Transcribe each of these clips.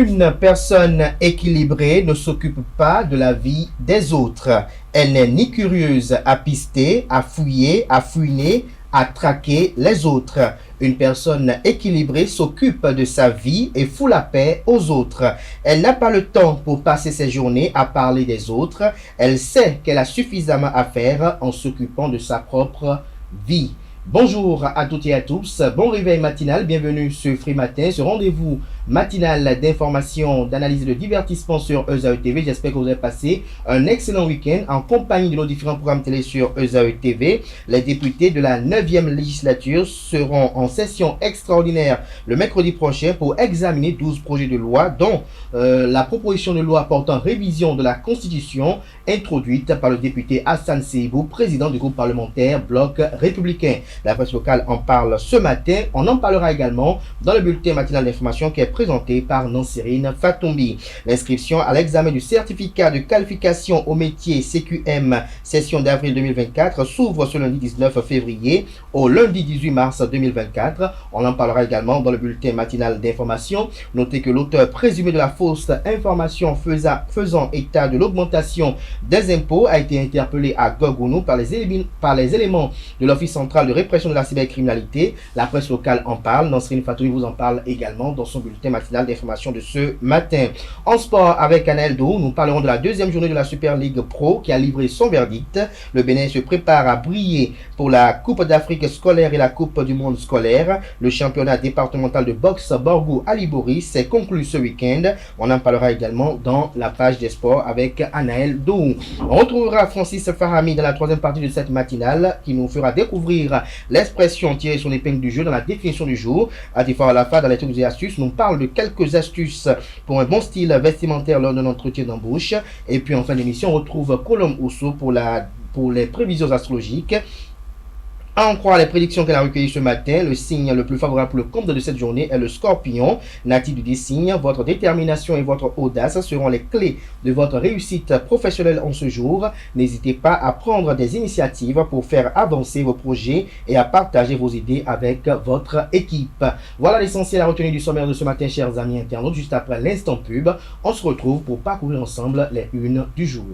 Une personne équilibrée ne s'occupe pas de la vie des autres. Elle n'est ni curieuse à pister, à fouiller, à fouiner, à traquer les autres. Une personne équilibrée s'occupe de sa vie et fout la paix aux autres. Elle n'a pas le temps pour passer ses journées à parler des autres. Elle sait qu'elle a suffisamment à faire en s'occupant de sa propre vie. Bonjour à toutes et à tous, bon réveil matinal, bienvenue sur Free Matin, ce rendez-vous matinal d'information, d'analyse et de divertissement sur ESAE TV. J'espère que vous avez passé un excellent week-end en compagnie de nos différents programmes télé sur ESAE TV. Les députés de la 9e législature seront en session extraordinaire le mercredi prochain pour examiner 12 projets de loi, dont la proposition de loi portant révision de la Constitution introduite par le député Hassan Seibou, président du groupe parlementaire Bloc républicain. La presse locale en parle ce matin. On en parlera également dans le bulletin matinal d'information qui est présenté par Nansérine Fatoumbi. L'inscription à l'examen du certificat de qualification au métier CQM session d'avril 2024 s'ouvre ce lundi 19 février au lundi 18 mars 2024. On en parlera également dans le bulletin matinal d'information. Notez que l'auteur présumé de la fausse information faisant état de l'augmentation des impôts a été interpellé à Gogounou par les éléments de l'Office central de répression de la cybercriminalité. La presse locale en parle. Nansérine Fatoumbi vous en parle également dans son bulletin matinal d'information de ce matin. En sport, avec Anaël Dou, nous parlerons de la deuxième journée de la Super League Pro qui a livré son verdict. Le Bénin se prépare à briller pour la Coupe d'Afrique scolaire et la Coupe du monde scolaire. Le championnat départemental de boxe Borgou Alibori s'est conclu ce week-end. On en parlera également dans la page des sports avec Anaël Dou. On retrouvera Francis Fahami dans la troisième partie de cette matinale qui nous fera découvrir l'expression tirée sur l'épingle du jeu dans la définition du jour. À Tifar Alafa, dans les trucs et astuces, nous parle de quelques astuces pour un bon style vestimentaire lors d'un entretien d'embauche. Et puis en fin d'émission, on retrouve Colombe Ousso pour les prévisions astrologiques. À en croire les prédictions qu'elle a recueillies ce matin, le signe le plus favorable pour le compte de cette journée est le Scorpion. Natif du signe, votre détermination et votre audace seront les clés de votre réussite professionnelle en ce jour. N'hésitez pas à prendre des initiatives pour faire avancer vos projets et à partager vos idées avec votre équipe. Voilà l'essentiel à retenir du sommaire de ce matin, chers amis internautes. Juste après l'instant pub, on se retrouve pour parcourir ensemble les unes du jour.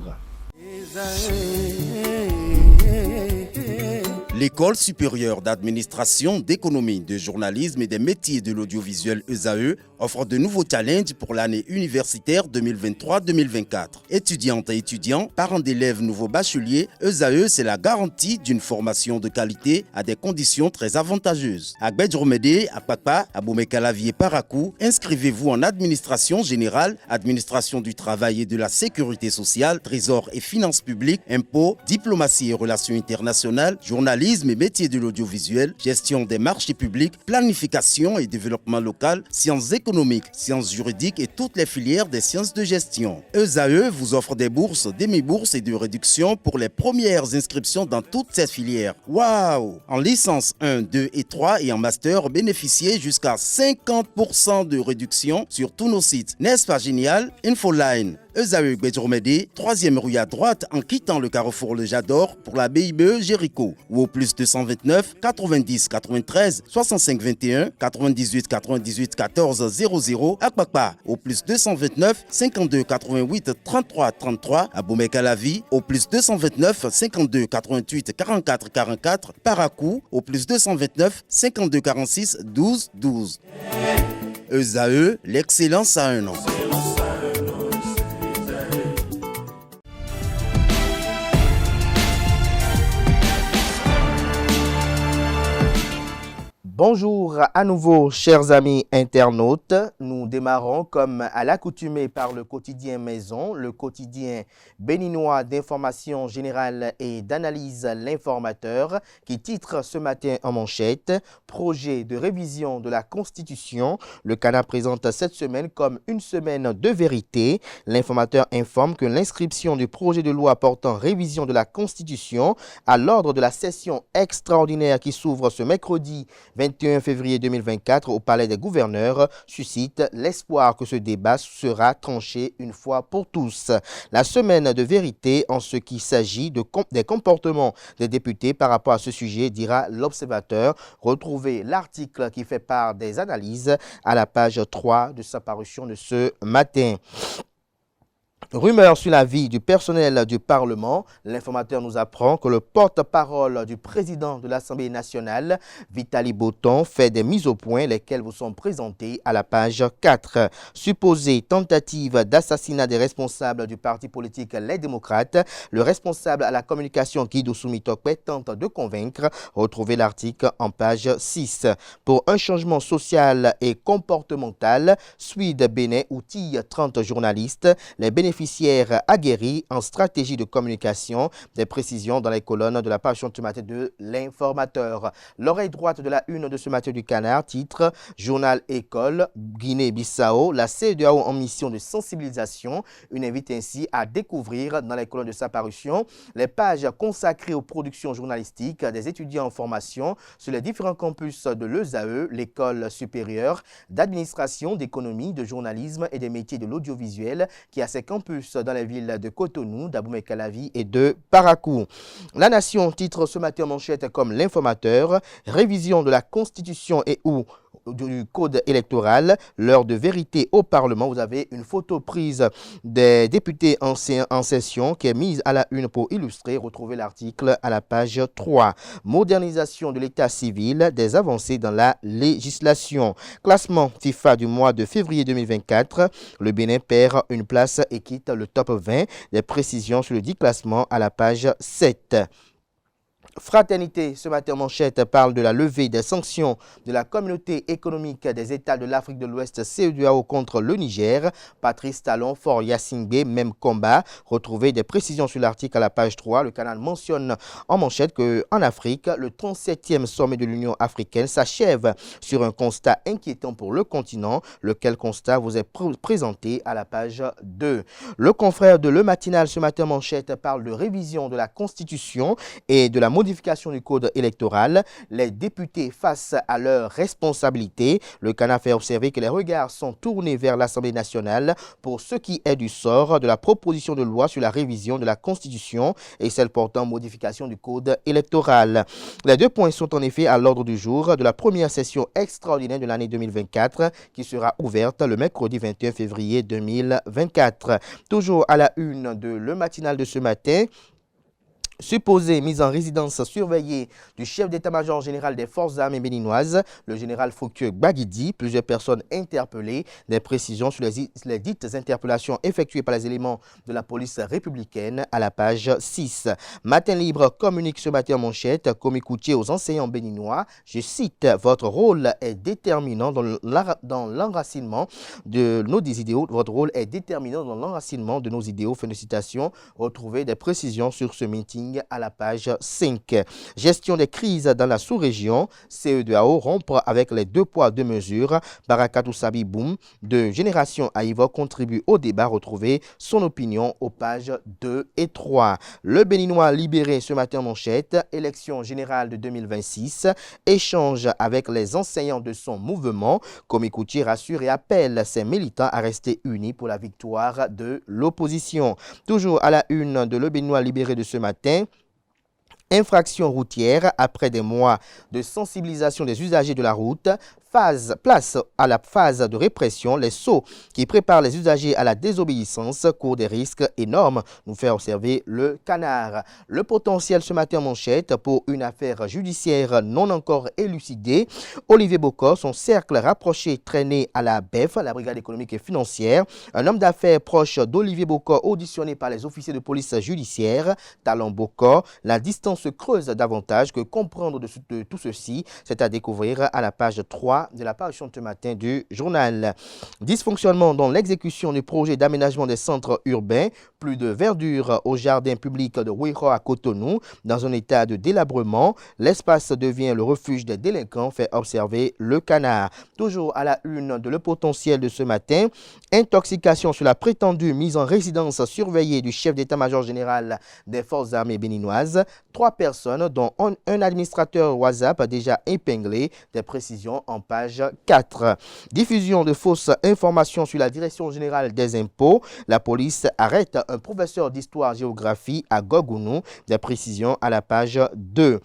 L'École supérieure d'administration, d'économie, de journalisme et des métiers de l'audiovisuel ESAE offre de nouveaux challenges pour l'année universitaire 2023-2024. Étudiantes et étudiants, parents d'élèves nouveaux bacheliers, ESAE, c'est la garantie d'une formation de qualité à des conditions très avantageuses. À Gbedjromede, à Papa, à Boumekalavi et Parakou, inscrivez-vous en administration générale, administration du travail et de la sécurité sociale, trésor et finances publiques, impôts, diplomatie et relations internationales, journalisme et métiers de l'audiovisuel, gestion des marchés publics, planification et développement local, sciences économiques, sciences juridiques et toutes les filières des sciences de gestion. ESAE vous offre des bourses, demi-bourses et de réductions pour les premières inscriptions dans toutes ces filières. Waouh! En licence 1, 2 et 3 et en master, bénéficiez jusqu'à 50% de réduction sur tous nos sites. N'est-ce pas génial? Infoline. ESAE Gbedjromede, 3e rue à droite en quittant le carrefour Le Jador pour la BIBE Jéricho ou au plus 229 90 93 65 21 98 98 14 00 à Kpakpa au plus 229 52 88 33 33 à Boumekalavi au plus 229 52 88 44 44 Parakou au plus 229 52 46 12 12. ESAE, l'excellence à un an. Bonjour à nouveau, chers amis internautes. Nous démarrons comme à l'accoutumée par le quotidien Maison, le quotidien béninois d'information générale et d'analyse L'Informateur, qui titre ce matin en manchette « Projet de révision de la Constitution ». Le Canard présente cette semaine comme une semaine de vérité. L'Informateur informe que l'inscription du projet de loi portant révision de la Constitution à l'ordre de la session extraordinaire qui s'ouvre ce mercredi 20 21 février 2024 au Palais des gouverneurs suscite l'espoir que ce débat sera tranché une fois pour tous. La semaine de vérité en ce qui s'agit des comportements des députés par rapport à ce sujet, dira l'Observateur. Retrouvez l'article qui fait part des analyses à la page 3 de sa parution de ce matin. Rumeur sur la vie du personnel du Parlement. L'informateur nous apprend que le porte-parole du président de l'Assemblée nationale, Vitali Boton, fait des mises au point, lesquelles vous sont présentées à la page 4. Supposée tentative d'assassinat des responsables du parti politique Les Démocrates, le responsable à la communication Guido Soumitokwe tente de convaincre. Retrouvez l'article en page 6. Pour un changement social et comportemental, Suide Bénin outille 30 journalistes. Les bénéficiaires aguerris en stratégie de communication, des précisions dans les colonnes de la page ce matin de l'informateur. L'oreille droite de la une de ce matin du Canard, titre Journal École, Guinée-Bissau, la CEDEAO en mission de sensibilisation. Une invite ainsi à découvrir dans les colonnes de sa parution les pages consacrées aux productions journalistiques des étudiants en formation sur les différents campus de l'ESAE, l'école supérieure d'administration, d'économie, de journalisme et des métiers de l'audiovisuel qui a ses campus dans les villes de Cotonou, d'Abomey-Calavi et de Parakou. La Nation titre ce matin en manchette comme l'informateur, révision de la Constitution et ou du code électoral, l'heure de vérité au Parlement. Vous avez une photo prise des députés en session qui est mise à la une pour illustrer. Retrouvez l'article à la page 3. Modernisation de l'état civil, des avancées dans la législation. Classement FIFA du mois de février 2024. Le Bénin perd une place et quitte le top 20. Des précisions sur le dit classement à la page 7. Fraternité, ce matin manchette, parle de la levée des sanctions de la communauté économique des États de l'Afrique de l'Ouest CEDEAO contre le Niger. Patrice Talon, Fort Yassingbe, même combat. Retrouvez des précisions sur l'article à la page 3. Le canal mentionne en manchette qu'en Afrique, le 37e sommet de l'Union africaine s'achève sur un constat inquiétant pour le continent, lequel constat vous est présenté à la page 2. Le confrère de Le Matinal, ce matin manchette, parle de révision de la Constitution et de la modification du code électoral. Les députés face à leurs responsabilités. Le Canard fait observer que les regards sont tournés vers l'Assemblée nationale pour ce qui est du sort de la proposition de loi sur la révision de la Constitution et celle portant modification du code électoral. Les deux points sont en effet à l'ordre du jour de la première session extraordinaire de l'année 2024 qui sera ouverte le mercredi 21 février 2024. Toujours à la une de Le Matinal de ce matin, supposée mise en résidence surveillée du chef d'état-major général des forces armées béninoises, le général Fouquier Baguidi, plusieurs personnes interpellées, des précisions sur les dites interpellations effectuées par les éléments de la police républicaine à la page 6. Matin Libre communique ce matin en manchette, comme écoutier aux enseignants béninois, je cite, votre rôle est déterminant dans l'enracinement de nos idéaux, votre rôle est déterminant dans l'enracinement de nos idéaux, fin de citation. Retrouvez des précisions sur ce meeting à la page 5. Gestion des crises dans la sous-région, CEDEAO rompre avec les deux poids deux mesures. Barakatou Sabiboum de Génération Aïva contribue au débat. Retrouvez son opinion aux pages 2 et 3. Le Béninois libéré ce matin manchette, élection générale de 2026, échange avec les enseignants de son mouvement. Comme écoutier rassure et appelle ses militants à rester unis pour la victoire de l'opposition. Toujours à la une de Le Béninois libéré de ce matin, infraction routière après des mois de sensibilisation des usagers de la route. Place à la phase de répression, les sceaux qui préparent les usagers à la désobéissance courent des risques énormes, nous fait observer le Canard. Le potentiel ce matin manchette pour une affaire judiciaire non encore élucidée. Olivier Bocor, son cercle rapproché traîné à la BEF, la Brigade économique et financière. Un homme d'affaires proche d'Olivier Bocor auditionné par les officiers de police judiciaire. Talon Bocor, la distance se creuse davantage. Que comprendre de tout ceci, c'est à découvrir à la page 3 3 de la parution ce matin du journal. Dysfonctionnement dans l'exécution du projet d'aménagement des centres urbains, plus de verdure au jardin public de Ouéro à Cotonou. Dans un état de délabrement, l'espace devient le refuge des délinquants, fait observer le Canard. Toujours à la une de Le Potentiel de ce matin, intoxication sur la prétendue mise en résidence surveillée du chef d'état-major général des forces armées béninoises. 3 personnes, dont un administrateur WhatsApp déjà épinglé. Des précisions en page 4. Diffusion de fausses informations sur la direction générale des impôts. La police arrête un professeur d'histoire-géographie à Gogounou. Des précisions à la page 2.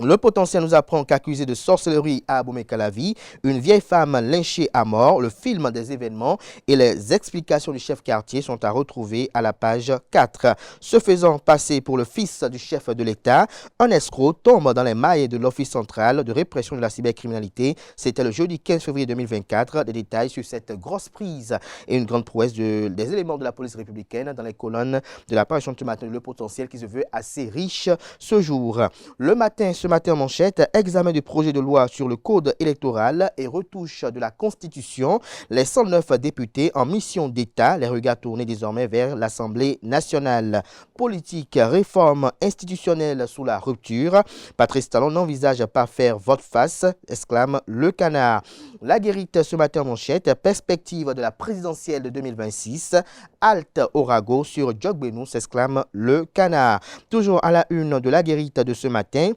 Le Potentiel nous apprend qu'accusé de sorcellerie à Abomey-Calavi, une vieille femme lynchée à mort, le film des événements et les explications du chef quartier sont à retrouver à la page 4. Se faisant passer pour le fils du chef de l'État, un escroc tombe dans les mailles de l'Office central de répression de la cybercriminalité. C'était le jeudi 15 février 2024. Des détails sur cette grosse prise et une grande prouesse des éléments de la police républicaine dans les colonnes de la page ce matin de Le Potentiel qui se veut assez riche ce jour. Le matin, ce matin en manchette, examen du projet de loi sur le code électoral et retouche de la Constitution. Les 109 députés en mission d'État, les regards tournés désormais vers l'Assemblée nationale. Politique, réforme institutionnelle sous la rupture. Patrice Talon n'envisage pas faire volte-face, exclame le Canard. La Guérite ce matin en manchette, perspective de la présidentielle de 2026. Halte Orago sur Djokbenou, s'exclame le Canard. Toujours à la une de La Guérite de ce matin.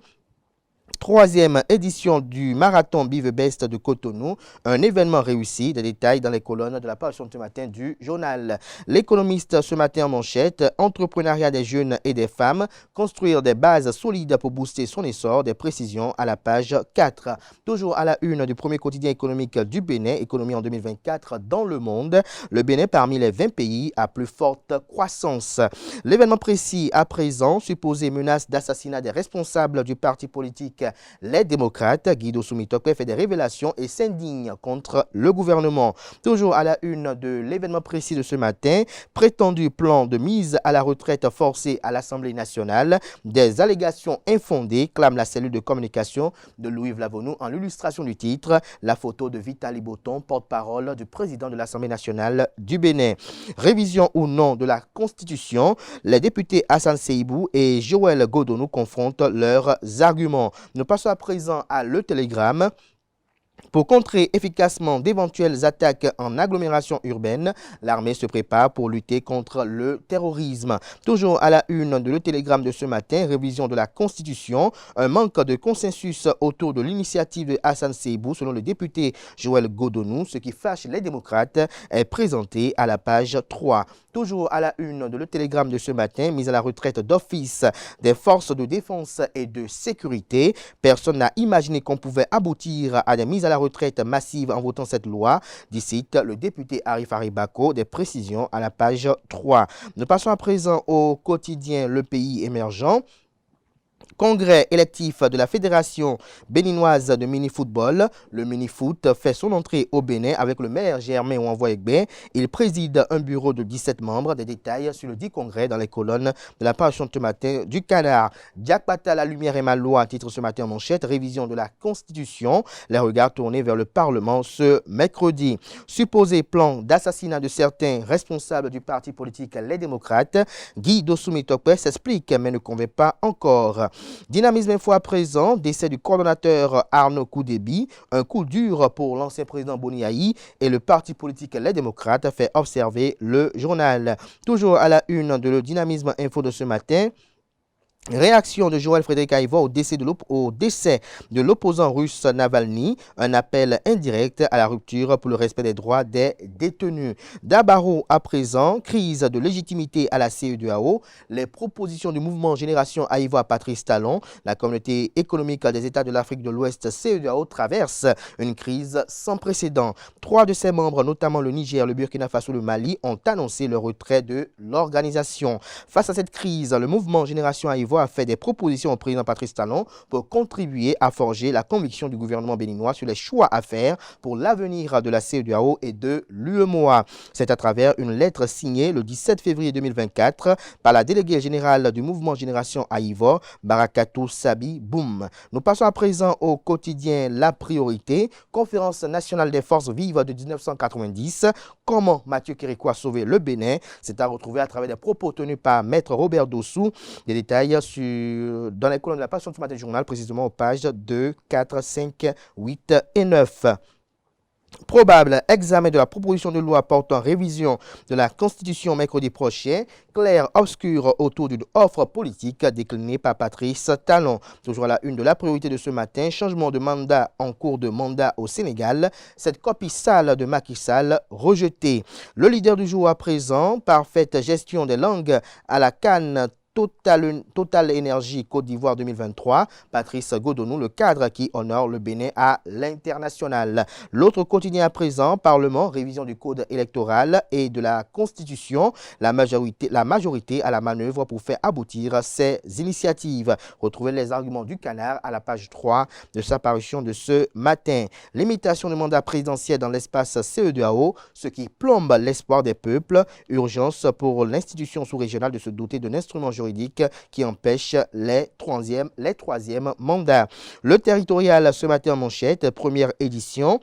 3e édition du marathon Bive Best de Cotonou, un événement réussi. Des détails dans les colonnes de la page ce matin du journal. L'économiste ce matin en manchette, entrepreneuriat des jeunes et des femmes, construire des bases solides pour booster son essor. Des précisions à la page 4. Toujours à la une du premier quotidien économique du Bénin, économie en 2024 dans le monde. Le Bénin parmi les 20 pays à plus forte croissance. L'événement précis à présent, supposée menace d'assassinat des responsables du parti politique Les Démocrates. Guido Soumitokwe fait des révélations et s'indigne contre le gouvernement. Toujours à la une de l'événement précis de ce matin, prétendu plan de mise à la retraite forcée à l'Assemblée nationale. Des allégations infondées, clame la cellule de communication de Louis-Yves Lavonou en l'illustration du titre. La photo de Vitali Boton, porte-parole du président de l'Assemblée nationale du Bénin. Révision ou non de la Constitution, les députés Hassan Seibou et Joël Godonou confrontent leurs arguments. Nous passons à présent à Le Télégramme. Pour contrer efficacement d'éventuelles attaques en agglomération urbaine, l'armée se prépare pour lutter contre le terrorisme. Toujours à la une de Le Télégramme de ce matin, révision de la Constitution, un manque de consensus autour de l'initiative de Hassan Seibou selon le député Joël Godonou, ce qui fâche les démocrates, est présenté à la page 3. Toujours à la une de Le Télégramme de ce matin, mise à la retraite d'office des forces de défense et de sécurité. Personne n'a imaginé qu'on pouvait aboutir à des mises à la retraite massive en votant cette loi, dit le député Arif Haribako. Des précisions à la page 3. Nous passons à présent au quotidien Le Pays émergent. Congrès électif de la Fédération béninoise de mini-football. Le mini-foot fait son entrée au Bénin avec le maire Germain Ouanvoyegbe. Il préside un bureau de 17 membres. Des détails sur le dit congrès dans les colonnes de la page ce matin du Canard. Jack Pata, la lumière et ma loi, titre ce matin en manchette. Révision de la Constitution. Les regards tournés vers le Parlement ce mercredi. Supposé plan d'assassinat de certains responsables du parti politique Les Démocrates. Guido Soumitokwe s'explique mais ne convainc pas encore. Dynamisme info à présent, décès du coordonnateur Arnaud Koudébi, un coup dur pour l'ancien président Boniaï et le parti politique Les Démocrates, fait observer le journal. Toujours à la une de le Dynamisme info de ce matin. Réaction de Joël Frédéric Aïvo au décès de l'opposant russe Navalny, un appel indirect à la rupture pour le respect des droits des détenus. D'Abaro à présent, crise de légitimité à la CEDEAO, les propositions du mouvement Génération Aïvo à Patrice Talon, la communauté économique des États de l'Afrique de l'Ouest CEDEAO traverse une crise sans précédent. 3 de ses membres, notamment le Niger, le Burkina Faso et le Mali, ont annoncé le retrait de l'organisation. Face à cette crise, le mouvement Génération Aïvo d'Ivoire a fait des propositions au président Patrice Talon pour contribuer à forger la conviction du gouvernement béninois sur les choix à faire pour l'avenir de la CEDEAO et de l'UEMOA. C'est à travers une lettre signée le 17 février 2024 par la déléguée générale du mouvement Génération Aïvo, Barakatou Sabi Boum. Nous passons à présent au quotidien La Priorité, conférence nationale des forces vives de 1990. Comment Mathieu Kérékou a sauvé le Bénin? C'est à retrouver à travers des propos tenus par Maître Robert Dossou. Des détails dans les colonnes de la Passion du matin journal, précisément aux pages 2, 4, 5, 8 et 9. Probable examen de la proposition de loi portant révision de la Constitution mercredi prochain. Clair-obscur autour d'une offre politique déclinée par Patrice Talon. Toujours à la une de La Priorité de ce matin, changement de mandat en cours de mandat au Sénégal. Cette copie sale de Macky Sall rejetée. Le leader du jour à présent, parfaite gestion des langues à la CAN Total Énergie Côte d'Ivoire 2023, Patrice Godonou, le cadre qui honore le Bénin à l'international. L'autre quotidien à présent, Parlement, révision du code électoral et de la Constitution, la majorité à la manœuvre pour faire aboutir ces initiatives. Retrouvez les arguments du Canard à la page 3 de sa parution de ce matin. Limitation du mandat présidentiel dans l'espace CEDEAO, ce qui plombe l'espoir des peuples. Urgence pour l'institution sous-régionale de se doter d'un instrument juridique qui empêche les troisièmes mandats. Le territorial ce matin en manchette, première édition.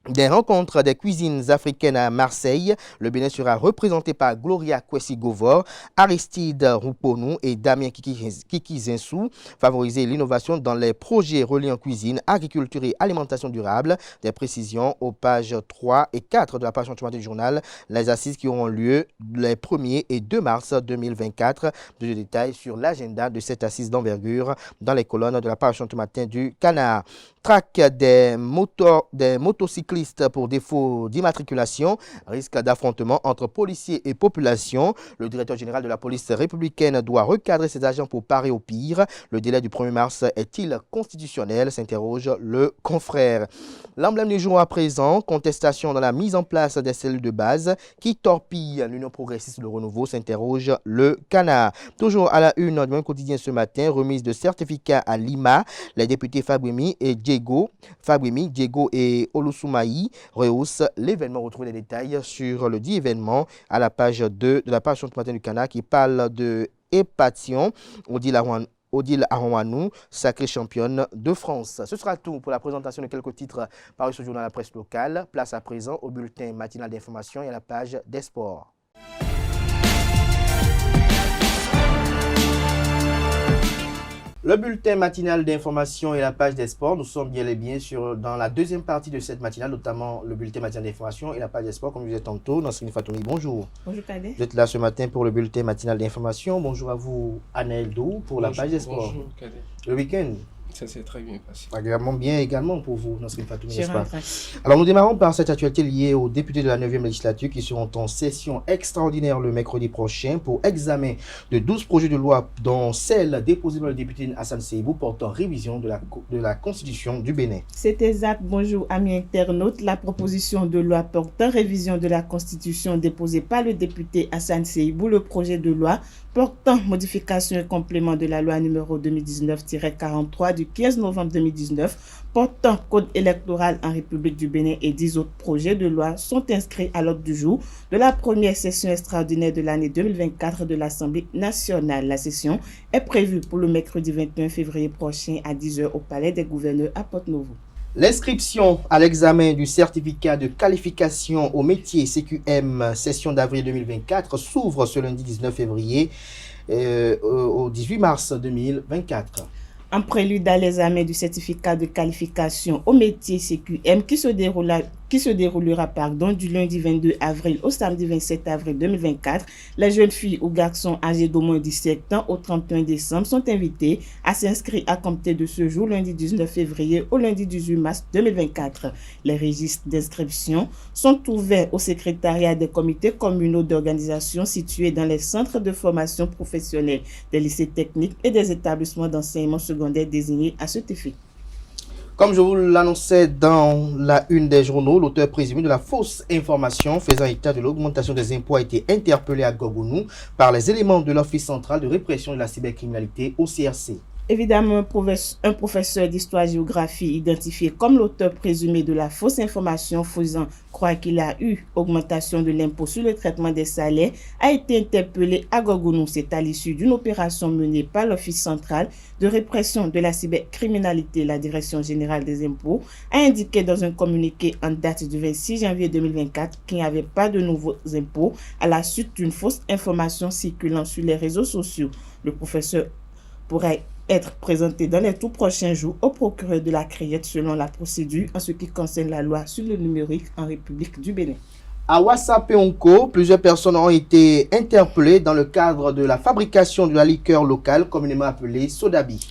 Des rencontres des cuisines africaines à Marseille. Le Bénin sera représenté par Gloria Kwesi-Govor, Aristide Rouponou et Damien Kiki-Zinsou. Favoriser l'innovation dans les projets reliant cuisine, agriculture et alimentation durable. Des précisions aux pages 3 et 4 de la page du journal. Les assises qui auront lieu les 1er et 2 mars 2024. De détails sur l'agenda de cette assise d'envergure dans les colonnes de la page du matin du Canard. Traque des motocyclistes pour défaut d'immatriculation, risque d'affrontement entre policiers et population. Le directeur général de la police républicaine doit recadrer ses agents pour parer au pire. Le délai du 1er mars est-il constitutionnel? S'interroge le confrère. L'emblème du jour à présent, contestation dans la mise en place des cellules de base qui torpillent l'Union progressiste de renouveau, s'interroge le Canard. Toujours à la une du même quotidien ce matin, remise de certificats à Lima. Les députés Fabrimi et Diego et Olusoumaï rehaussent l'événement. Retrouvez les détails sur le dit événement à la page 2 de la page du matin du Canard qui parle de Épation, Odile Arouanou, sacrée championne de France. Ce sera tout pour la présentation de quelques titres parus sur le journal de la presse locale. Place à présent au bulletin matinal d'information et à la page des sports. Le bulletin matinal d'information et la page des sports, nous sommes bien et bien dans la deuxième partie de cette matinale, notamment le bulletin matinal d'information et la page des sports, comme je disais tantôt. Nassrine Fatoumi, bonjour. Bonjour Cadet. Vous êtes là ce matin pour le bulletin matinal d'information. Bonjour à vous, Anaël Dou, pour la page des sports. Bonjour Cadet. Le week-end Ça s'est très bien passé. agréablement bien également pour vous, Nassrine Fatoumi, n'est-ce pas? Je Alors nous démarrons par cette actualité liée aux députés de la 9e législature qui seront en session extraordinaire le mercredi prochain pour examen de 12 projets de loi, dont celle déposée par le député Hassan Seibou portant révision de la Constitution du Bénin. C'est exact. Bonjour amis internautes. La proposition de loi portant révision de la Constitution déposée par le député Hassan Seibou, le projet de loi portant modification et complément de la loi numéro 2019-43 du 15 novembre 2019 portant code électoral en République du Bénin et 10 autres projets de loi sont inscrits à l'ordre du jour de la première session extraordinaire de l'année 2024 de l'Assemblée nationale. La session est prévue pour le mercredi 21 février prochain à 10h au Palais des gouverneurs à Porte-Novo. L'inscription à l'examen du certificat de qualification au métier CQM session d'avril 2024 s'ouvre ce lundi 19 février au 18 mars 2024. En prélude à l'examen du certificat de qualification au métier CQM qui se déroulera du lundi 22 avril au samedi 27 avril 2024, les jeunes filles ou garçons âgés d'au moins 17 ans au 31 décembre sont invités à s'inscrire à compter de ce jour, lundi 19 février au lundi 18 mars 2024. Les registres d'inscription sont ouverts au secrétariat des comités communaux d'organisation situés dans les centres de formation professionnelle, des lycées techniques et des établissements d'enseignement secondaire désignés à cet effet. Comme je vous l'annonçais dans la une des journaux, l'auteur présumé de la fausse information faisant état de l'augmentation des impôts a été interpellé à Gorgounou par les éléments de l'Office central de répression de la cybercriminalité au CRC. Évidemment, un professeur d'histoire-géographie identifié comme l'auteur présumé de la fausse information faisant croire qu'il a eu augmentation de l'impôt sur le traitement des salaires a été interpellé à Gorgounou. C'est à l'issue d'une opération menée par l'Office central de répression de la cybercriminalité. La Direction générale des impôts a indiqué dans un communiqué en date du 26 janvier 2024 qu'il n'y avait pas de nouveaux impôts à la suite d'une fausse information circulant sur les réseaux sociaux. Le professeur pourrait être présenté dans les tout prochains jours au procureur de la Criette selon la procédure en ce qui concerne la loi sur le numérique en République du Bénin. À Ouassa-Peonko, plusieurs personnes ont été interpellées dans le cadre de la fabrication de la liqueur locale communément appelée Sodabi.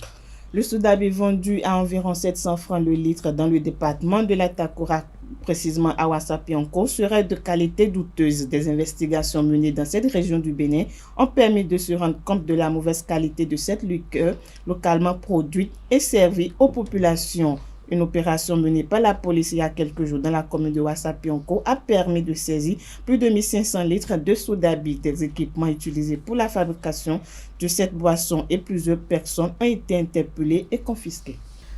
Le Sodabi vendu à environ 700 francs le litre dans le département de la Takora, précisément à Ouassa-Peonko, serait de qualité douteuse. Des investigations menées dans cette région du Bénin ont permis de se rendre compte de la mauvaise qualité de cette liqueur localement produite et servie aux populations. Une opération menée par la police il y a quelques jours dans la commune de Ouassa-Peonko a permis de saisir plus de 1500 litres de Sodabi. Des équipements utilisés pour la fabrication de cette boisson et plusieurs personnes ont été interpellées et confisquées.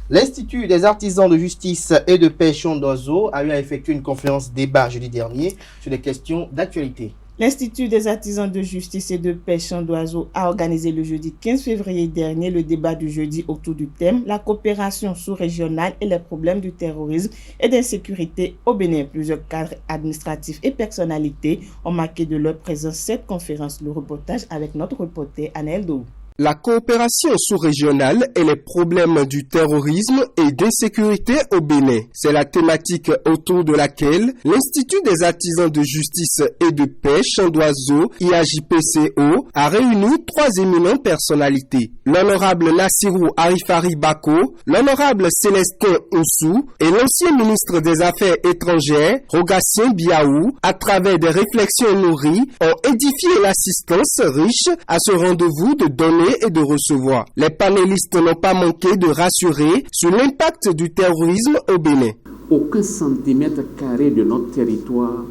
L'Institut des artisans de justice et de pêche d'oiseaux a eu à effectuer une conférence débat jeudi dernier sur des questions d'actualité. L'Institut des artisans de justice et de pêche d'oiseaux a organisé le jeudi 15 février dernier le débat du jeudi autour du thème « La coopération sous-régionale et les problèmes du terrorisme et d'insécurité au Bénin ». Plusieurs cadres administratifs et personnalités ont marqué de leur présence cette conférence. Le reportage avec notre reporter Anaël Dou. La coopération sous-régionale et les problèmes du terrorisme et d'insécurité au Bénin. C'est la thématique autour de laquelle l'Institut des artisans de justice et de pêche d'oiseaux, IAJPCO, a réuni 3 éminentes personnalités. L'honorable Nassirou Arifari Bako, l'honorable Célestin Oussou et l'ancien ministre des Affaires étrangères, Rogatien Biaou, à travers des réflexions nourries, ont édifié l'assistance riche à ce rendez-vous de donner et de recevoir. Les panélistes n'ont pas manqué de rassurer sur l'impact du terrorisme au Bénin. Aucun centimètre carré de notre territoire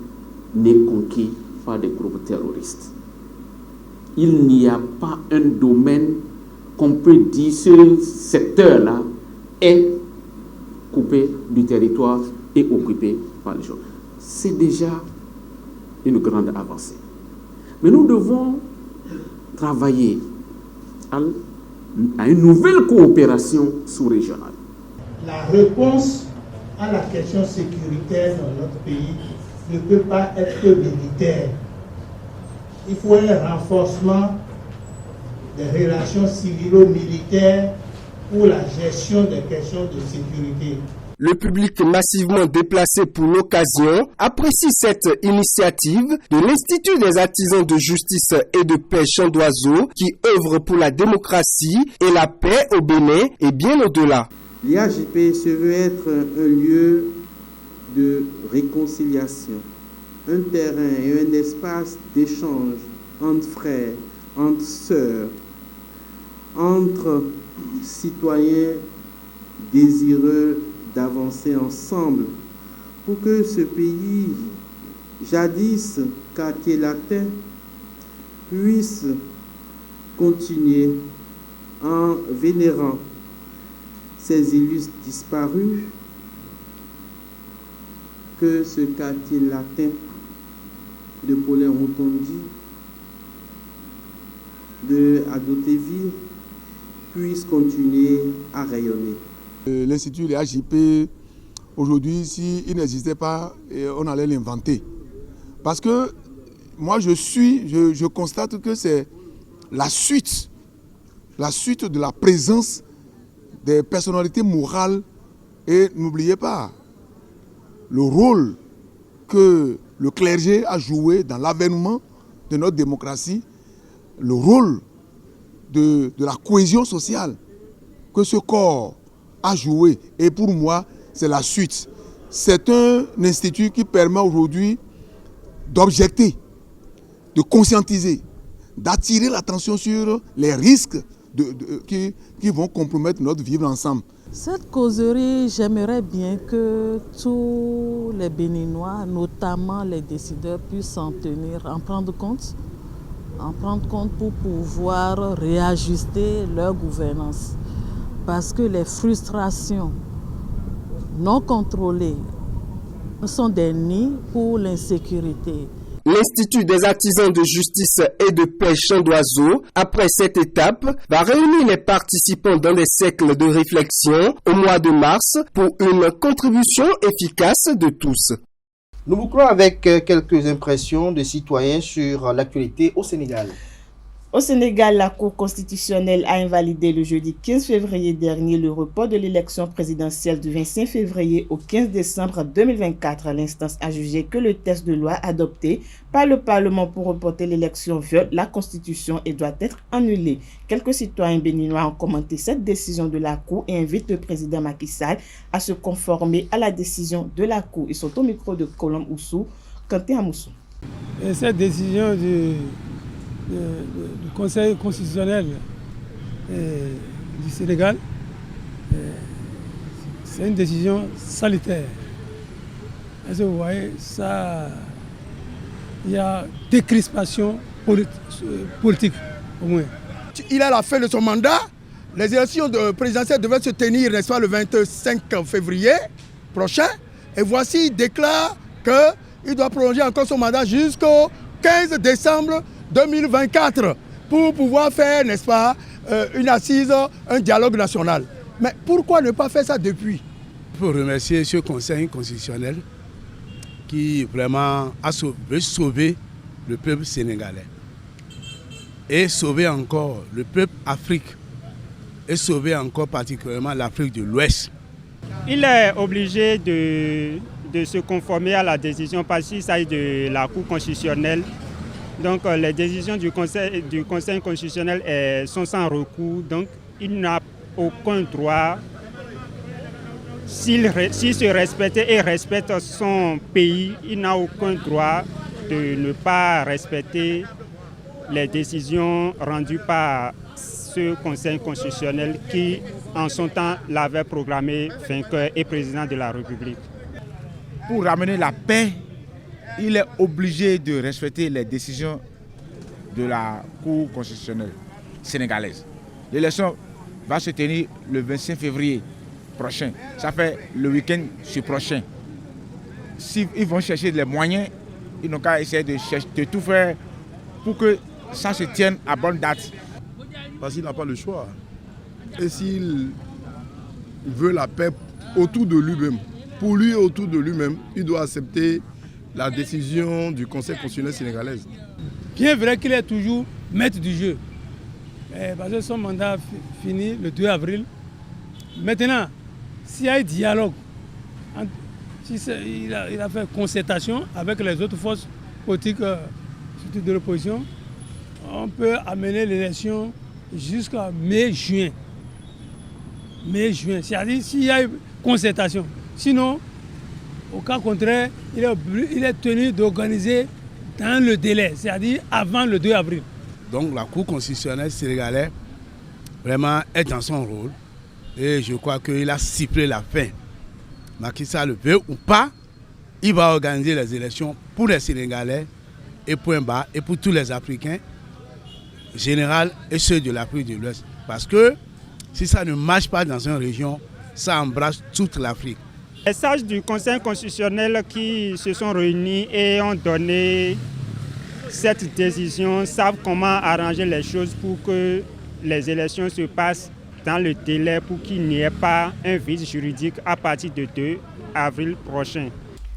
n'est conquis par des groupes terroristes. Il n'y a pas un domaine qu'on peut dire ce secteur-là est coupé du territoire et occupé par les gens. C'est déjà une grande avancée. Mais nous devons travailler à une nouvelle coopération sous-régionale. La réponse à la question sécuritaire dans notre pays ne peut pas être militaire. Il faut un renforcement des relations civilo-militaires pour la gestion des questions de sécurité. Le public massivement déplacé pour l'occasion apprécie cette initiative de l'Institut des artisans de justice et de pêche d'oiseaux qui œuvre pour la démocratie et la paix au Bénin et bien au-delà. L'IAJP se veut être un lieu de réconciliation, un terrain et un espace d'échange entre frères, entre sœurs, entre citoyens désireux d'avancer ensemble pour que ce pays, jadis quartier latin, puisse continuer en vénérant ces illustres disparus, que ce quartier latin de Paulin Rotondi, de Adotévi, puisse continuer à rayonner. L'Institut de l'IAJP, aujourd'hui, s'il n'existait pas, on allait l'inventer. Parce que moi, je constate que c'est la suite de la présence des personnalités morales. Et n'oubliez pas le rôle que le clergé a joué dans l'avènement de notre démocratie, le rôle de la cohésion sociale que ce corps a joué. Et pour moi, c'est la suite. C'est un institut qui permet aujourd'hui d'objecter, de conscientiser, d'attirer l'attention sur les risques qui vont compromettre notre vivre ensemble. Cette causerie, j'aimerais bien que tous les Béninois, notamment les décideurs, puissent en prendre compte pour pouvoir réajuster leur gouvernance. Parce que les frustrations non contrôlées sont des nids pour l'insécurité. L'Institut des artisans de justice et de paix Champ d'Oiseau, après cette étape, va réunir les participants dans des cercles de réflexion au mois de mars pour une contribution efficace de tous. Nous bouclons avec quelques impressions de citoyens sur l'actualité au Sénégal. Au Sénégal, la Cour constitutionnelle a invalidé le jeudi 15 février dernier le report de l'élection présidentielle du 25 février au 15 décembre 2024. L'instance a jugé que le texte de loi adopté par le Parlement pour reporter l'élection viole la Constitution et doit être annulé. Quelques citoyens béninois ont commenté cette décision de la Cour et invitent le président Macky Sall à se conformer à la décision de la Cour. Ils sont au micro de Colombe Oussou, Kanté Amoussou. Et cette décision du Conseil constitutionnel du Sénégal, c'est une décision salutaire. Est-ce que vous voyez, ça, il y a décrispation politique au moins. Il est à la fin de son mandat. Les élections présidentielles devaient se tenir, n'est-ce pas, le 25 février prochain. Et voici, il déclare qu'il doit prolonger encore son mandat jusqu'au 15 décembre 2024 pour pouvoir faire, n'est-ce pas, une assise, un dialogue national. Mais pourquoi ne pas faire ça depuis? Il faut remercier ce Conseil constitutionnel qui vraiment veut sauver le peuple sénégalais et sauver encore le peuple africain et sauver encore particulièrement l'Afrique de l'Ouest. Il est obligé de se conformer à la décision parce qu'il s'agit de la Cour constitutionnelle. Donc les décisions du Conseil constitutionnel sont sans recours, donc il n'a aucun droit, s'il se respecte et respecte son pays, il n'a aucun droit de ne pas respecter les décisions rendues par ce Conseil constitutionnel qui, en son temps, l'avait proclamé vainqueur et président de la République. Pour ramener la paix, il est obligé de respecter les décisions de la Cour constitutionnelle sénégalaise. L'élection va se tenir le 25 février prochain. Ça fait le week-end prochain. S'ils vont chercher les moyens, ils n'ont qu'à essayer de tout faire pour que ça se tienne à bonne date. Parce qu'il n'a pas le choix. Et s'il veut la paix autour de lui-même, pour lui et autour de lui-même, il doit accepter la décision du Conseil constitutionnel sénégalais. Bien vrai qu'il est toujours maître du jeu. Parce que son mandat finit le 2 avril. Maintenant, s'il y a un dialogue, il a fait concertation avec les autres forces politiques surtout de l'opposition, on peut amener l'élection jusqu'à mai-juin. Mai-juin, c'est-à-dire s'il y a une concertation. Sinon, au cas contraire, il est tenu d'organiser dans le délai, c'est-à-dire avant le 2 avril. Donc la Cour constitutionnelle sénégalaise vraiment est dans son rôle et je crois qu'il a sifflé la fin. Macky Sall le veut ou pas, il va organiser les élections pour les Sénégalais et point bas et pour tous les Africains, général et ceux de l'Afrique de l'Ouest. Parce que si ça ne marche pas dans une région, ça embrasse toute l'Afrique. Les sages du Conseil constitutionnel qui se sont réunis et ont donné cette décision savent comment arranger les choses pour que les élections se passent dans le délai pour qu'il n'y ait pas un vide juridique à partir du 2 avril prochain.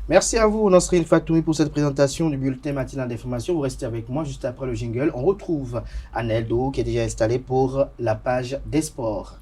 Merci à vous, Nasrine Fatoumi, pour cette présentation du bulletin matinal d'information. Vous restez avec moi juste après le jingle. On retrouve Aneldo qui est déjà installé pour la page des sports.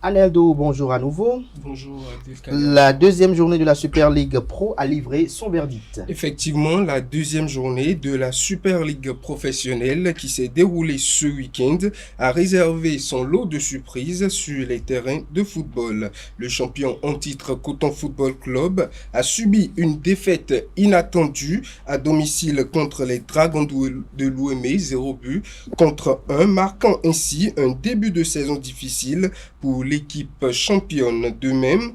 Aneldo, bonjour à nouveau. Bonjour. La deuxième journée de la Super League Pro a livré son verdict. Effectivement, la deuxième journée de la Super League professionnelle qui s'est déroulée ce week-end a réservé son lot de surprises sur les terrains de football. Le champion en titre Coton Football Club a subi une défaite inattendue à domicile contre les Dragons de Louémé, 0 but contre 1, marquant ainsi un début de saison difficile pour l'équipe championne. De même,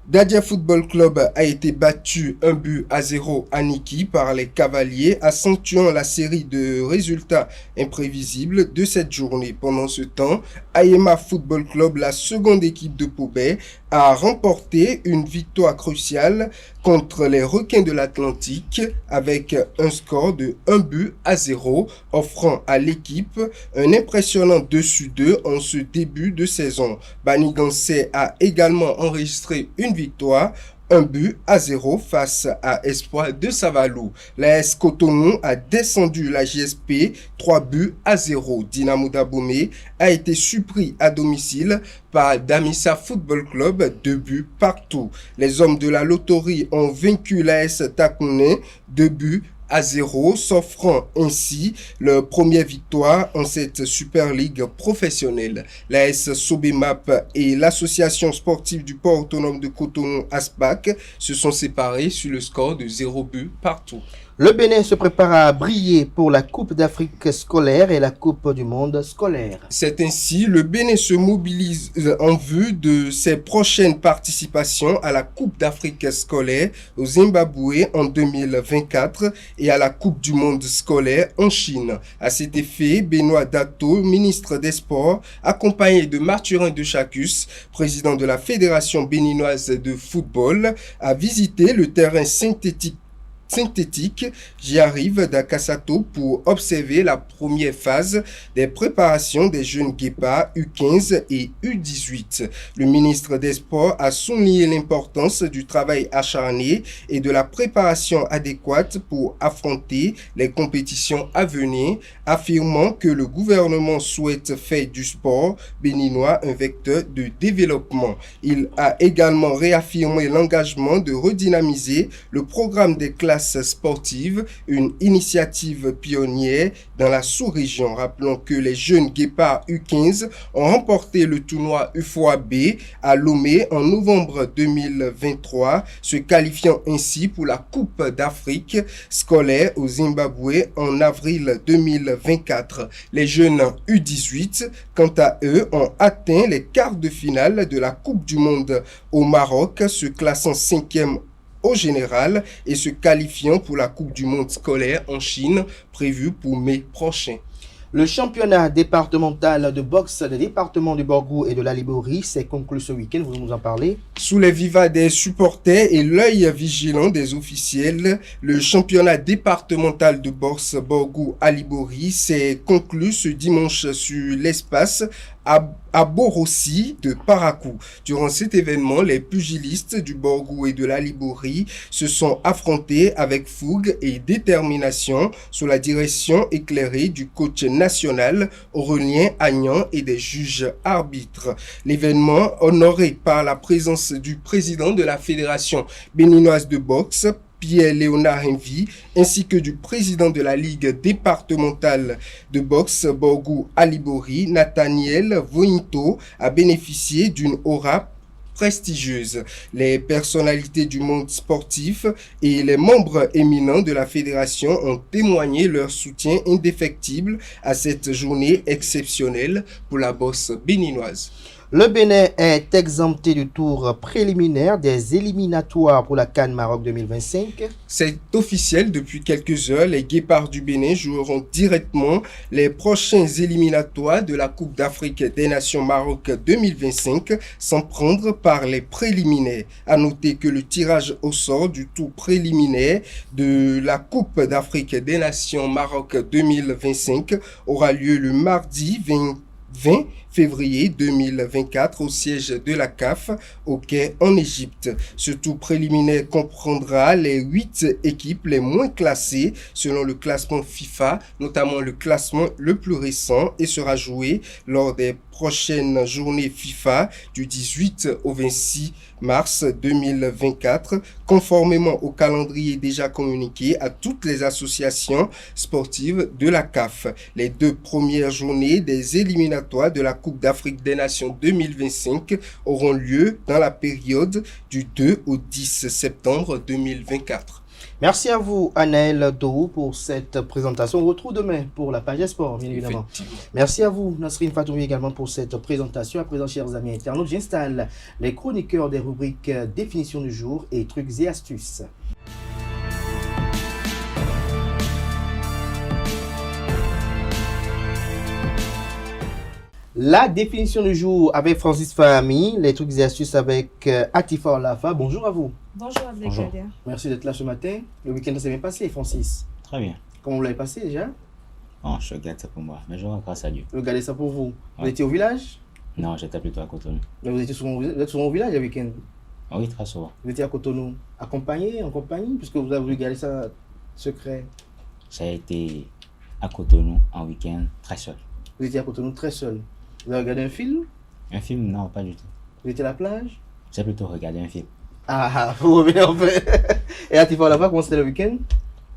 Dadia Football Club a été battu 1-0 à Niki par les Cavaliers, accentuant la série de résultats imprévisibles de cette journée. Pendant ce temps, Ayema Football Club, la seconde équipe de Pobé, a remporté une victoire cruciale contre les Requins de l'Atlantique avec un score de 1-0, offrant à l'équipe un impressionnant 2-2 en ce début de saison. Banigansé a également enregistré une victoire 1-0 face à Espoir de Savalou. L'AS Cotonou a descendu la JSP 3-0. Dynamo d'Abomey a été surpris à domicile par Damissa Football Club, 2 buts partout. Les hommes de la loterie ont vaincu l'AS Takouné 2-0, s'offrant ainsi leur première victoire en cette Super League professionnelle. L'AS Sobemap et l'association sportive du port autonome de Cotonou ASPAC se sont séparés sur le score de 0 but partout. Le Bénin se prépare à briller pour la Coupe d'Afrique scolaire et la Coupe du monde scolaire. C'est ainsi, le Bénin se mobilise en vue de ses prochaines participations à la Coupe d'Afrique scolaire au Zimbabwe en 2024 et à la Coupe du monde scolaire en Chine. À cet effet, Benoît Dato, ministre des Sports, accompagné de Mathurin de Chacus, président de la Fédération béninoise de football, a visité le terrain synthétique j'y arrive d'Akasato pour observer la première phase des préparations des jeunes guépards U15 et U18. Le ministre des Sports a souligné l'importance du travail acharné et de la préparation adéquate pour affronter les compétitions à venir, affirmant que le gouvernement souhaite faire du sport béninois un vecteur de développement. Il a également réaffirmé l'engagement de redynamiser le programme des classes sportive, une initiative pionnière dans la sous-région. Rappelons que les jeunes guépards U15 ont remporté le tournoi UFOA-B à Lomé en novembre 2023, se qualifiant ainsi pour la Coupe d'Afrique scolaire au Zimbabwe en avril 2024. Les jeunes U18, quant à eux, ont atteint les quarts de finale de la Coupe du monde au Maroc, se classant 5e au général et se qualifiant pour la Coupe du monde scolaire en Chine prévue pour mai prochain. Le championnat départemental de boxe des départements du Borgou et de la Liborie s'est conclu ce week-end, vous nous en parlez? Sous les vivas des supporters et l'œil vigilant des officiels, le championnat départemental de boxe Borgou à Liborie s'est conclu ce dimanche sur l'espace à Borossi de Parakou. Durant cet événement, les pugilistes du Borgou et de la Liborie se sont affrontés avec fougue et détermination sous la direction éclairée du coach national Aurélien Agnan et des juges arbitres. L'événement, honoré par la présence du président de la Fédération béninoise de boxe, Pierre-Léonard Envy, ainsi que du président de la Ligue départementale de boxe Borgou à Liborie, Nathaniel Vointo, a bénéficié d'une aura prestigieuse. Les personnalités du monde sportif et les membres éminents de la fédération ont témoigné leur soutien indéfectible à cette journée exceptionnelle pour la boxe béninoise. Le Bénin est exempté du tour préliminaire des éliminatoires pour la CAN Maroc 2025. C'est officiel depuis quelques heures. Les Guépards du Bénin joueront directement les prochains éliminatoires de la Coupe d'Afrique des Nations Maroc 2025 sans prendre par les préliminaires. À noter que le tirage au sort du tour préliminaire de la Coupe d'Afrique des Nations Maroc 2025 aura lieu le mardi 20 février 2024 au siège de la CAF au Caire en Égypte. Ce tour préliminaire comprendra les 8 équipes les moins classées selon le classement FIFA, notamment le classement le plus récent, et sera joué lors des prochaine journée FIFA du 18 au 26 mars 2024, conformément au calendrier déjà communiqué à toutes les associations sportives de la CAF. Les 2 premières journées des éliminatoires de la Coupe d'Afrique des Nations 2025 auront lieu dans la période du 2 au 10 septembre 2024. Merci à vous, Anaël Dou, pour cette présentation. On retrouve demain pour la page sport, bien évidemment. Merci à vous, Nasrine Fatoumi, également pour cette présentation. À présent, chers amis internautes, j'installe les chroniqueurs des rubriques définition du jour et trucs et astuces. La définition du jour avec Francis Fahami, les trucs et astuces avec Atifa Olafa. Bonjour à vous. Bonjour Abdelkader. Merci d'être là ce matin. Le week-end s'est bien passé, Francis? Très bien. Comment vous l'avez passé déjà? Oh, je regarde ça pour moi, mais je rends grâce à Dieu. Vous regardez ça pour vous. Vous étiez au village? Non, j'étais plutôt à Cotonou. Mais vous êtes souvent au village le week-end? Oui, très souvent. Vous étiez à Cotonou, accompagné, en compagnie, puisque vous avez voulu garder ça secret? J'ai été à Cotonou en week-end très seul. Vous étiez à Cotonou très seul. Vous avez regardé un film? Un film, non, pas du tout. Vous étiez à la plage? J'ai plutôt regardé un film. Ah, vous revenez en fait. Et à Atifa Olafa, comment c'était le week-end?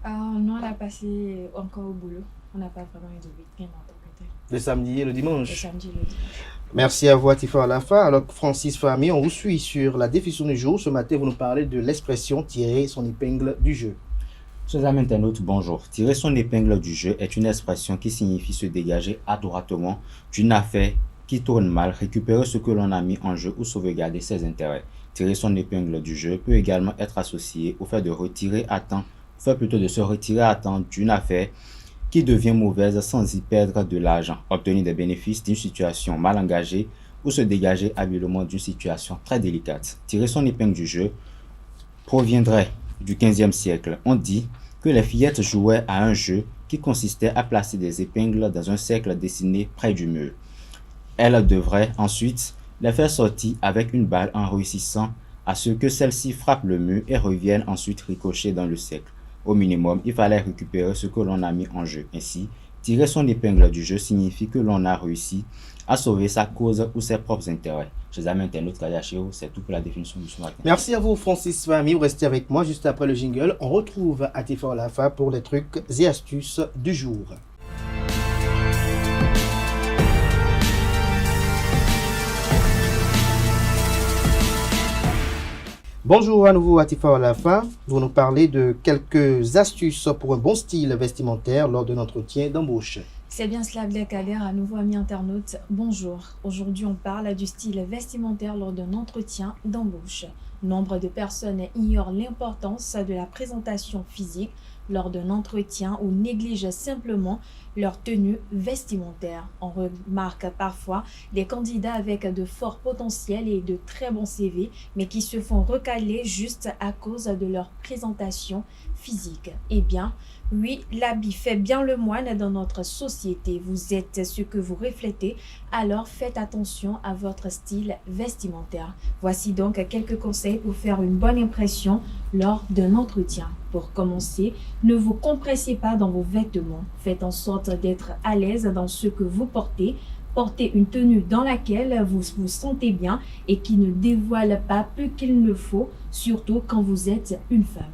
Non, on a passé encore au boulot. On n'a pas vraiment eu de week-end en tant que tel. Le samedi et le dimanche? Le samedi et le dimanche. Merci à vous, Atifa Olafa. Alors, Francis Fahami, on vous suit sur la définition du jour. Ce matin, vous nous parlez de l'expression tirer son épingle du jeu. Chers amis internautes, bonjour. Tirer son épingle du jeu est une expression qui signifie se dégager adroitement d'une affaire qui tourne mal, récupérer ce que l'on a mis en jeu ou sauvegarder ses intérêts. Tirer son épingle du jeu peut également être associé au fait de retirer à temps, de se retirer à temps d'une affaire qui devient mauvaise sans y perdre de l'argent, obtenir des bénéfices d'une situation mal engagée ou se dégager habilement d'une situation très délicate. Tirer son épingle du jeu proviendrait du 15e siècle. On dit que les fillettes jouaient à un jeu qui consistait à placer des épingles dans un cercle dessiné près du mur. Elles devraient ensuite les faire sortir avec une balle en réussissant à ce que celle-ci frappe le mur et revienne ensuite ricocher dans le cercle. Au minimum, il fallait récupérer ce que l'on a mis en jeu. Ainsi, tirer son épingle du jeu signifie que l'on a réussi à sauver sa cause ou ses propres intérêts. Chers amis internautes, c'est tout pour la définition du soir. Merci à vous, Francis Fahami. Vous restez avec moi juste après le jingle. On retrouve Atifa Olafa pour les trucs et astuces du jour. Bonjour à nouveau, Atifa Olafa. Vous nous parlez de quelques astuces pour un bon style vestimentaire lors d'un entretien d'embauche. C'est bien cela, Abdelkader. À nouveau, amis internautes, bonjour. Aujourd'hui, on parle du style vestimentaire lors d'un entretien d'embauche. Nombre de personnes ignorent l'importance de la présentation physique lors d'un entretien ou négligent simplement leur tenue vestimentaire. On remarque parfois des candidats avec de forts potentiels et de très bons CV, mais qui se font recaler juste à cause de leur présentation physique. Eh bien, oui, l'habit fait bien le moine dans notre société. Vous êtes ce que vous reflétez, alors faites attention à votre style vestimentaire. Voici donc quelques conseils pour faire une bonne impression lors d'un entretien. Pour commencer, ne vous compressez pas dans vos vêtements. Faites en sorte d'être à l'aise dans ce que vous portez. Portez une tenue dans laquelle vous vous sentez bien et qui ne dévoile pas plus qu'il ne faut, surtout quand vous êtes une femme.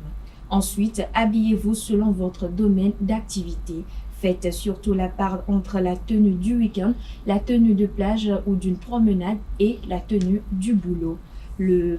Ensuite, habillez-vous selon votre domaine d'activité. Faites surtout la part entre la tenue du week-end, la tenue de plage ou d'une promenade et la tenue du boulot.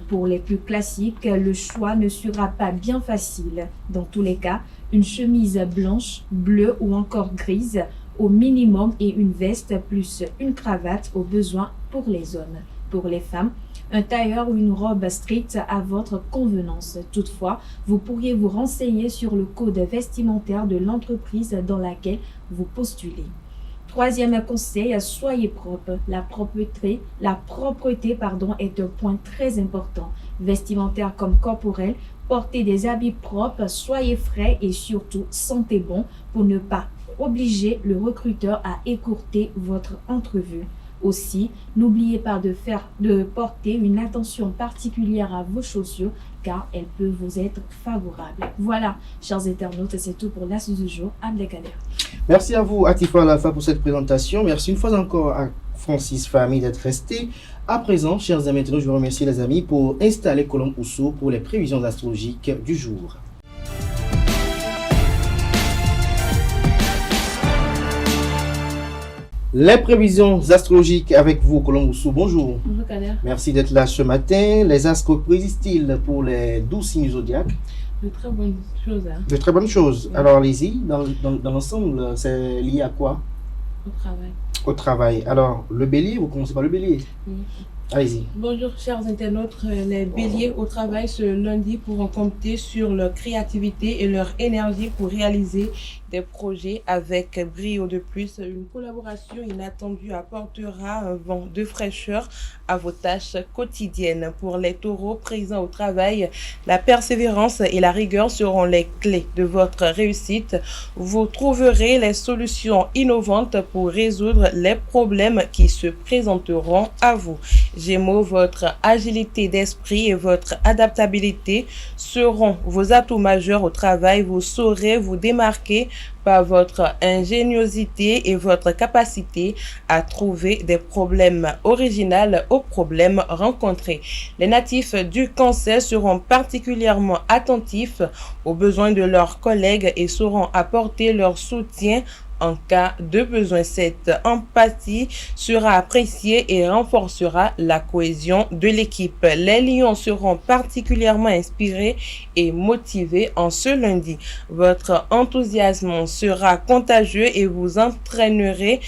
Pour les plus classiques, le choix ne sera pas bien facile. Dans tous les cas, une chemise blanche, bleue ou encore grise au minimum et une veste plus une cravate au besoin pour les hommes. Pour les femmes, un tailleur ou une robe stricte à votre convenance. Toutefois, vous pourriez vous renseigner sur le code vestimentaire de l'entreprise dans laquelle vous postulez. Troisième conseil, soyez propre. La propreté est un point très important. Vestimentaire comme corporel, portez des habits propres, soyez frais et surtout sentez bon pour ne pas obliger le recruteur à écourter votre entrevue. Aussi, n'oubliez pas de porter une attention particulière à vos chaussures car elles peuvent vous être favorables. Voilà, chers internautes, c'est tout pour l'astuce du jour. Abdelkader. Merci à vous, Atifa Olafa, pour cette présentation. Merci une fois encore à Francis Fahmy d'être resté. À présent, chers amis, maintenant, je vous remercie les amis pour installer Colombe Ousso pour les prévisions astrologiques du jour. Les prévisions astrologiques avec vous, Colombe Ousso. Bonjour. Bonjour, Kader. Merci d'être là ce matin. Les astres prédisent-ils pour les 12 signes zodiaques? De très bonnes choses. Hein. De très bonnes choses. Oui. Alors, allez-y. Dans l'ensemble, c'est lié à quoi? Au travail. Au travail. Alors, le bélier, vous commencez par le bélier. Oui. Allez-y. Bonjour, chers internautes. Les béliers au travail ce lundi pourront compter sur leur créativité et leur énergie pour réaliser des projets avec brio. De plus, une collaboration inattendue apportera un vent de fraîcheur à vos tâches quotidiennes. Pour les taureaux présents au travail, la persévérance et la rigueur seront les clés de votre réussite. Vous trouverez les solutions innovantes pour résoudre les problèmes qui se présenteront à vous. Gémeaux, votre agilité d'esprit et votre adaptabilité seront vos atouts majeurs au travail. Vous saurez vous démarquer par votre ingéniosité et votre capacité à trouver des problèmes originaux aux problèmes rencontrés. Les natifs du Cancer seront particulièrement attentifs aux besoins de leurs collègues et sauront apporter leur soutien en cas de besoin. Cette empathie sera appréciée et renforcera la cohésion de l'équipe. Les lions seront particulièrement inspirés et motivés en ce lundi. Votre enthousiasme sera contagieux et vous entraînerez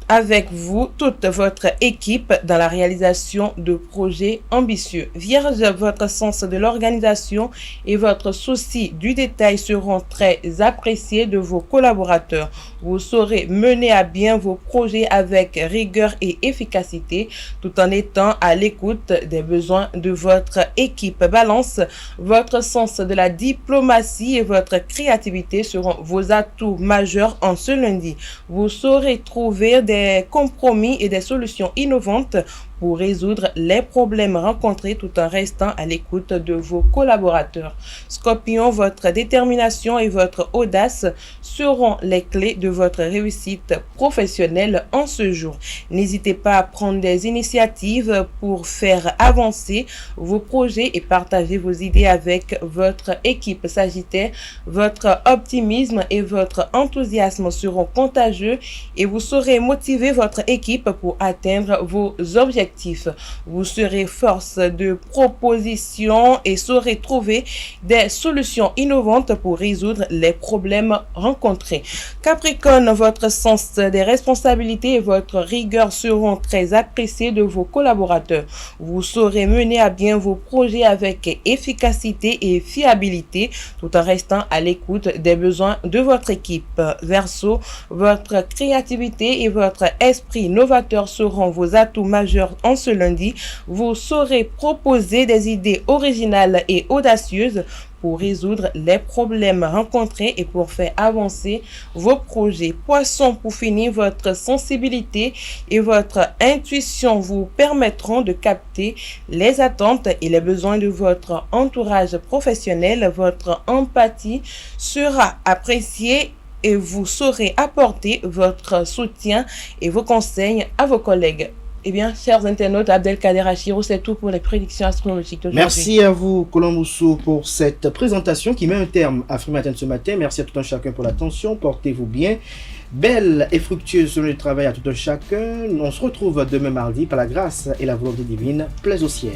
avec vous toute votre équipe dans la réalisation de projets ambitieux. Vierge, votre sens de l'organisation et votre souci du détail seront très appréciés de vos collaborateurs. Vous saurez mener à bien vos projets avec rigueur et efficacité tout en étant à l'écoute des besoins de votre équipe. Balance, votre sens de la diplomatie et votre créativité seront vos atouts majeurs en ce lundi. Vous saurez trouver des compromis et des solutions innovantes pour résoudre les problèmes rencontrés tout en restant à l'écoute de vos collaborateurs. Scorpion, votre détermination et votre audace seront les clés de votre réussite professionnelle en ce jour. N'hésitez pas à prendre des initiatives pour faire avancer vos projets et partager vos idées avec votre équipe. Sagittaire, votre optimisme et votre enthousiasme seront contagieux et vous saurez motiver votre équipe pour atteindre vos objectifs. Vous serez force de proposition et saurez trouver des solutions innovantes pour résoudre les problèmes rencontrés. Capricorne, votre sens des responsabilités et votre rigueur seront très appréciés de vos collaborateurs. Vous saurez mener à bien vos projets avec efficacité et fiabilité tout en restant à l'écoute des besoins de votre équipe. Verseau, votre créativité et votre esprit novateur seront vos atouts majeurs en ce lundi. Vous saurez proposer des idées originales et audacieuses pour résoudre les problèmes rencontrés et pour faire avancer vos projets. Poisson, pour finir, votre sensibilité et votre intuition vous permettront de capter les attentes et les besoins de votre entourage professionnel. Votre empathie sera appréciée et vous saurez apporter votre soutien et vos conseils à vos collègues. Eh bien, chers internautes, Abdelkader Achiro, c'est tout pour les prédictions astrologiques d'aujourd'hui. Merci à vous, Colombe Ousso, pour cette présentation qui met un terme à Freematin ce matin. Merci à tout un chacun pour l'attention. Portez-vous bien. Belle et fructueuse journée de travail à tout un chacun. On se retrouve demain mardi par la grâce et la volonté divine. Plaise au ciel.